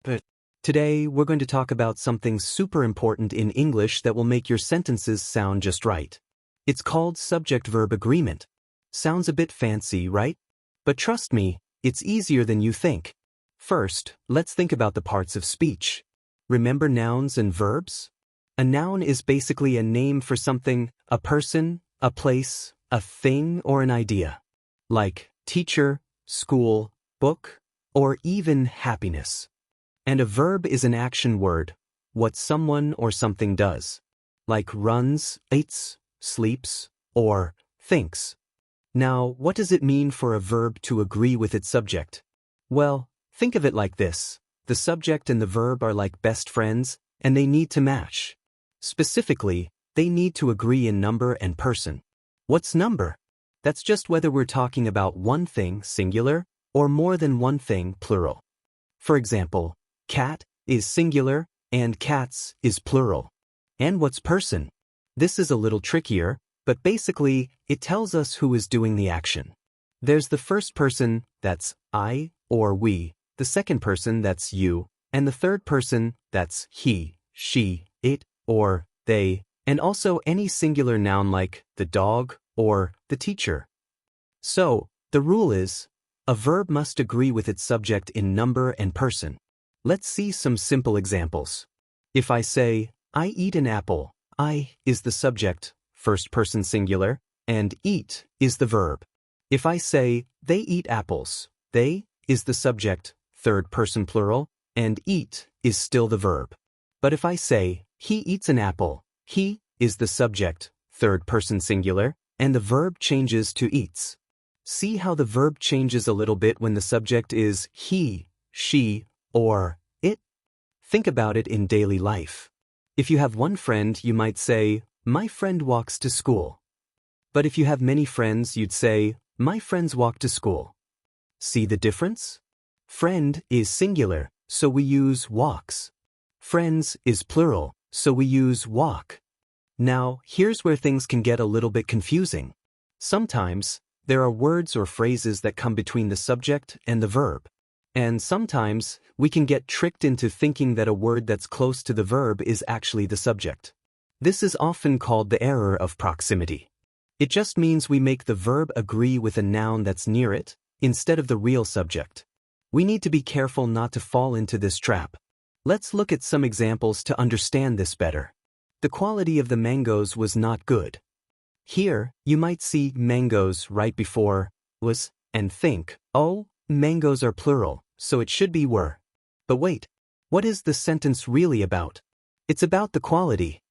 But today, we're going to talk about something super important in English that will make your sentences sound just right. It's called subject-verb agreement. Sounds a bit fancy, right? But trust me, it's easier than you think. First, let's think about the parts of speech. Remember nouns and verbs? A noun is basically a name for something, a person, a place, a thing, or an idea. Like teacher, school, book, or even happiness. And a verb is an action word, what someone or something does. Like runs, eats, sleeps, or thinks. Now, what does it mean for a verb to agree with its subject? Well, think of it like this. The subject and the verb are like best friends, and they need to match. Specifically, they need to agree in number and person. What's number? That's just whether we're talking about one thing, singular, or more than one thing, plural. For example, cat is singular, and cats is plural. And what's person? This is a little trickier, but basically, it tells us who is doing the action. There's the first person, that's I or we, the second person, that's you, and the third person, that's he, she, it, or they, and also any singular noun like the dog or the teacher. So, the rule is, a verb must agree with its subject in number and person. Let's see some simple examples. If I say, I eat an apple, I is the subject, first person singular, and eat is the verb. If I say, they eat apples, they is the subject, third person plural, and eat is still the verb. But if I say, he eats an apple, he is the subject, third person singular, and the verb changes to eats. See how the verb changes a little bit when the subject is he, she, or it? Think about it in daily life. If you have one friend, you might say, my friend walks to school. But if you have many friends, you'd say, my friends walk to school. See the difference? Friend is singular, so we use walks. Friends is plural, so we use walk. Now, here's where things can get a little bit confusing. Sometimes, there are words or phrases that come between the subject and the verb. And sometimes, we can get tricked into thinking that a word that's close to the verb is actually the subject. This is often called the error of proximity. It just means we make the verb agree with a noun that's near it, instead of the real subject. We need to be careful not to fall into this trap. Let's look at some examples to understand this better. The quality of the mangoes was not good. Here, you might see mangoes right before was and think, oh, mangoes are plural, so it should be were. But wait, what is the sentence really about? It's about the quality.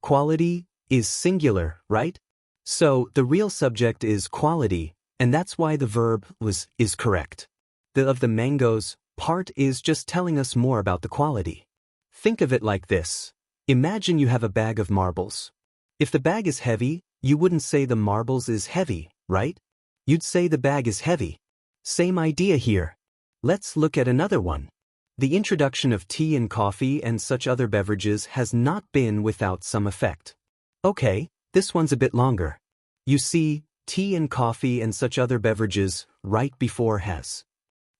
Quality is singular, right? So the real subject is quality, and that's why the verb was is correct. The of the mangoes part is just telling us more about the quality. Think of it like this. Imagine you have a bag of marbles. If the bag is heavy, you wouldn't say the marbles is heavy, right? You'd say the bag is heavy. Same idea here. Let's look at another one. The introduction of tea and coffee and such other beverages has not been without some effect. Okay, this one's a bit longer. You see, tea and coffee and such other beverages right before has.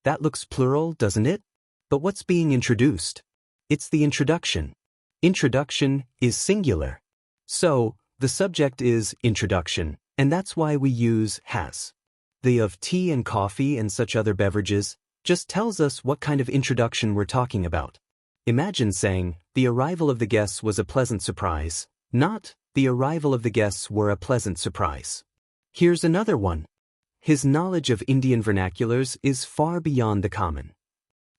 That looks plural, doesn't it? But what's being introduced? It's the introduction. Introduction is singular. So, the subject is introduction, and that's why we use has. The of tea and coffee and such other beverages just tells us what kind of introduction we're talking about. Imagine saying, the arrival of the guests was a pleasant surprise, not, the arrival of the guests were a pleasant surprise. Here's another one. His knowledge of Indian vernaculars is far beyond the common.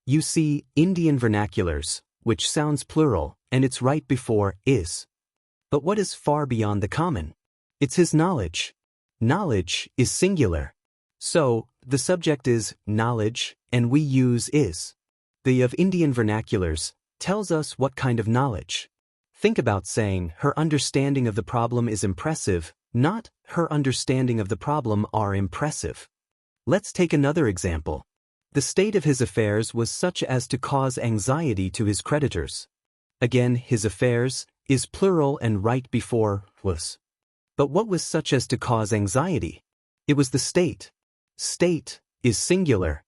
You see, Indian vernaculars, which sounds plural, and it's right before is. But what is far beyond the common? It's his knowledge. Knowledge is singular. So, the subject is knowledge, and we use is. The of Indian vernaculars tells us what kind of knowledge. Think about saying, her understanding of the problem is impressive, not, her understanding of the problem are impressive. Let's take another example. The state of his affairs was such as to cause anxiety to his creditors. Again, his affairs is plural and right before was. But what was such as to cause anxiety? It was the state. State is singular.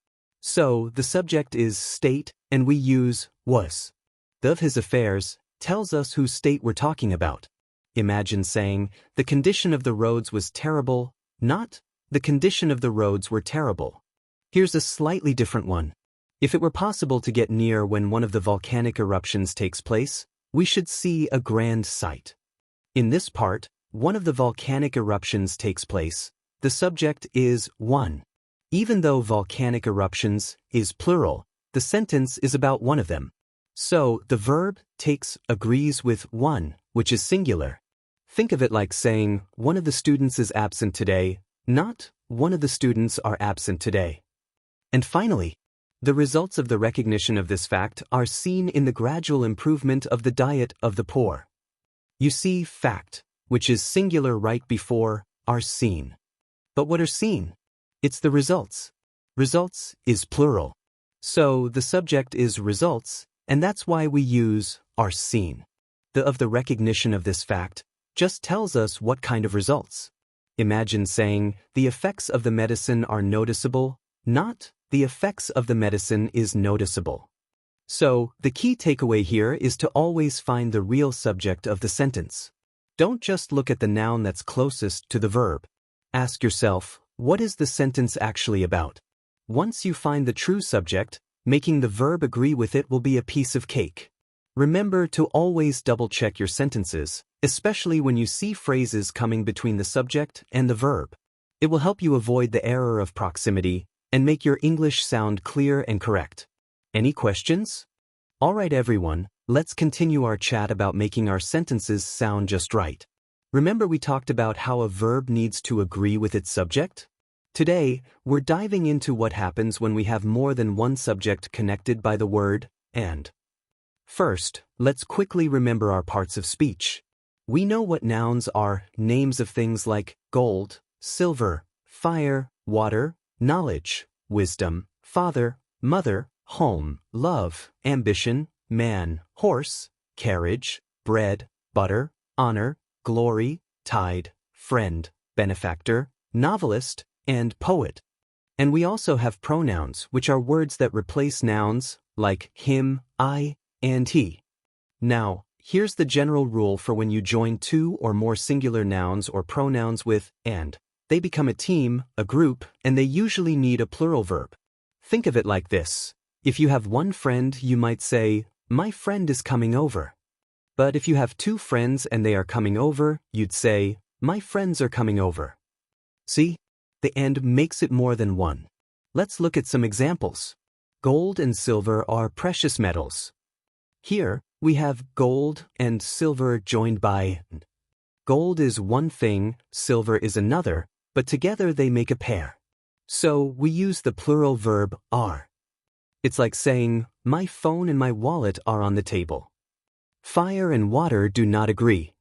So, the subject is state, and we use was. The of his affairs tells us whose state we're talking about. Imagine saying, the condition of the roads was terrible, not, the condition of the roads were terrible. Here's a slightly different one. If it were possible to get near when one of the volcanic eruptions takes place, we should see a grand sight. In this part, one of the volcanic eruptions takes place. The subject is one. Even though volcanic eruptions is plural, the sentence is about one of them. So, the verb takes agrees with one, which is singular. Think of it like saying, one of the students is absent today, not, one of the students are absent today. And finally, the results of the recognition of this fact are seen in the gradual improvement of the diet of the poor. You see fact, which is singular right before, are seen. But what are seen? It's the results. Results is plural. So the subject is results, and that's why we use are seen. The of the recognition of this fact just tells us what kind of results. Imagine saying, the effects of the medicine are noticeable, not, the effects of the medicine is noticeable. So, the key takeaway here is to always find the real subject of the sentence. Don't just look at the noun that's closest to the verb. Ask yourself, what is the sentence actually about? Once you find the true subject, making the verb agree with it will be a piece of cake. Remember to always double-check your sentences, especially when you see phrases coming between the subject and the verb. It will help you avoid the error of proximity and make your English sound clear and correct. Any questions? Alright everyone, let's continue our chat about making our sentences sound just right. Remember we talked about how a verb needs to agree with its subject? Today, we're diving into what happens when we have more than one subject connected by the word and. First, let's quickly remember our parts of speech. We know what nouns are, names of things like gold, silver, fire, water, knowledge, wisdom, father, mother, home, love, ambition, man, horse, carriage, bread, butter, honor, glory, tide, friend, benefactor, novelist, and poet. And we also have pronouns, which are words that replace nouns, like him, I, and he. Now, here's the general rule for when you join two or more singular nouns or pronouns with and. They become a team, a group, and they usually need a plural verb. Think of it like this. If you have one friend, you might say, my friend is coming over. But if you have two friends and they are coming over, you'd say, my friends are coming over. See? The and makes it more than one. Let's look at some examples. Gold and silver are precious metals. Here, we have gold and silver joined by and. Gold is one thing, silver is another, but together they make a pair. So we use the plural verb are. It's like saying, my phone and my wallet are on the table. Fire and water do not agree.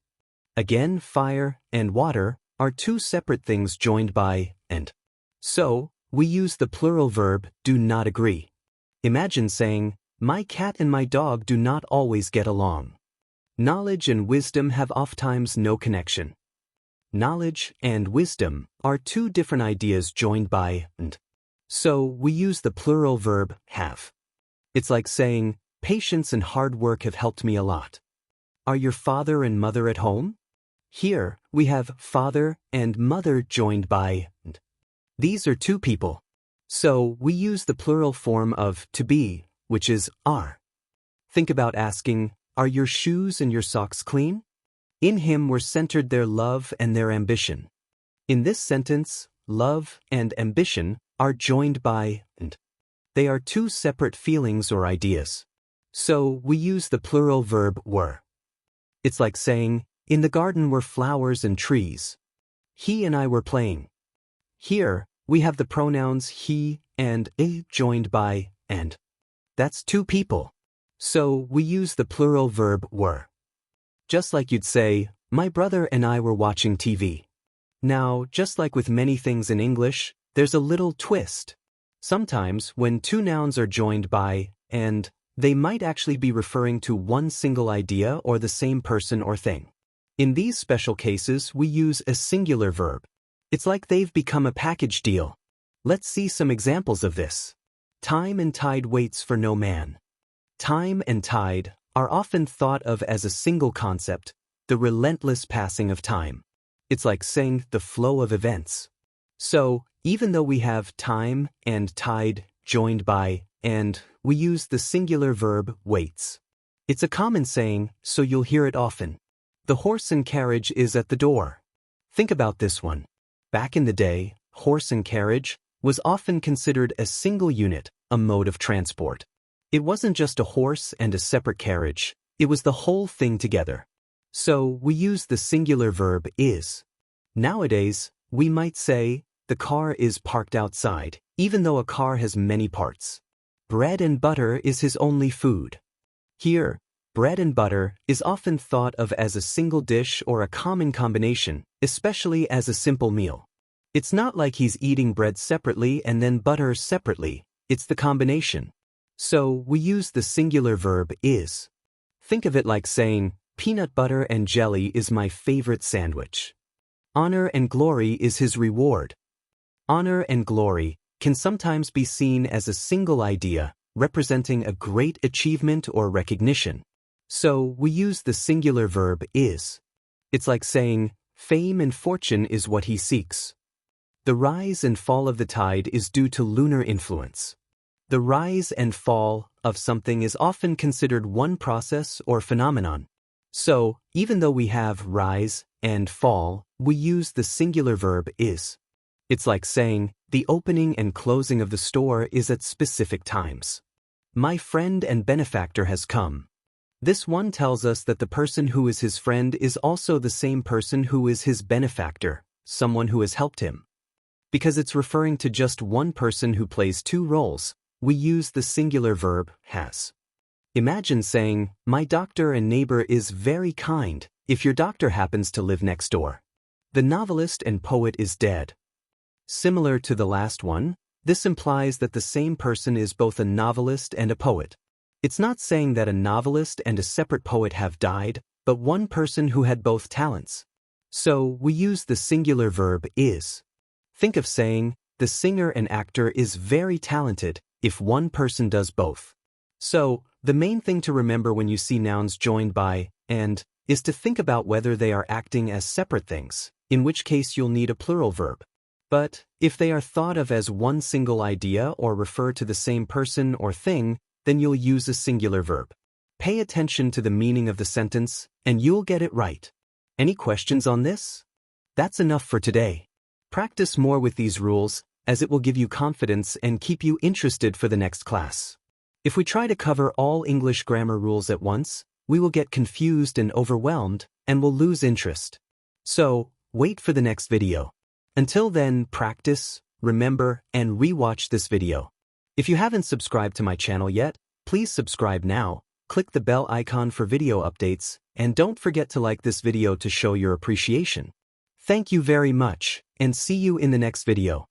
Again, fire and water are two separate things joined by and. So, we use the plural verb do not agree. Imagine saying, my cat and my dog do not always get along. Knowledge and wisdom have oftentimes no connection. Knowledge and wisdom are two different ideas joined by and. So, we use the plural verb have. It's like saying, patience and hard work have helped me a lot. Are your father and mother at home? Here, we have father and mother joined by and. These are two people. So, we use the plural form of to be, which is are. Think about asking, are your shoes and your socks clean? In him were centered their love and their ambition. In this sentence, love and ambition are joined by and. They are two separate feelings or ideas. So, we use the plural verb were. It's like saying, in the garden were flowers and trees. He and I were playing. Here, we have the pronouns he and a joined by and. That's two people. So, we use the plural verb were. Just like you'd say, my brother and I were watching TV. Now, just like with many things in English, there's a little twist. Sometimes, when two nouns are joined by and, they might actually be referring to one single idea or the same person or thing. In these special cases, we use a singular verb. It's like they've become a package deal. Let's see some examples of this. Time and tide waits for no man. Time and tide are often thought of as a single concept, the relentless passing of time. It's like saying the flow of events. So, even though we have time and tide joined by and, we use the singular verb waits. It's a common saying, so you'll hear it often. The horse and carriage is at the door. Think about this one. Back in the day, horse and carriage was often considered a single unit, a mode of transport. It wasn't just a horse and a separate carriage, it was the whole thing together. So, we use the singular verb is. Nowadays, we might say, the car is parked outside, even though a car has many parts. Bread and butter is his only food. Here, bread and butter is often thought of as a single dish or a common combination, especially as a simple meal. It's not like he's eating bread separately and then butter separately, it's the combination. So, we use the singular verb is. Think of it like saying, peanut butter and jelly is my favorite sandwich. Honor and glory is his reward. Honor and glory can sometimes be seen as a single idea, representing a great achievement or recognition. So, we use the singular verb is. It's like saying, fame and fortune is what he seeks. The rise and fall of the tide is due to lunar influence. The rise and fall of something is often considered one process or phenomenon. So, even though we have rise and fall, we use the singular verb is. It's like saying, the opening and closing of the store is at specific times. My friend and benefactor has come. This one tells us that the person who is his friend is also the same person who is his benefactor, someone who has helped him. Because it's referring to just one person who plays two roles, we use the singular verb has. Imagine saying, my doctor and neighbor is very kind, if your doctor happens to live next door. The novelist and poet is dead. Similar to the last one, this implies that the same person is both a novelist and a poet. It's not saying that a novelist and a separate poet have died, but one person who had both talents. So, we use the singular verb is. Think of saying, the singer and actor is very talented, if one person does both. So, the main thing to remember when you see nouns joined by and is to think about whether they are acting as separate things, in which case you'll need a plural verb. But, if they are thought of as one single idea or refer to the same person or thing, then you'll use a singular verb. Pay attention to the meaning of the sentence, and you'll get it right. Any questions on this? That's enough for today. Practice more with these rules, as it will give you confidence and keep you interested for the next class. If we try to cover all English grammar rules at once, we will get confused and overwhelmed, and will lose interest. So, wait for the next video. Until then, practice, remember, and re-watch this video. If you haven't subscribed to my channel yet, please subscribe now, click the bell icon for video updates, and don't forget to like this video to show your appreciation. Thank you very much, and see you in the next video.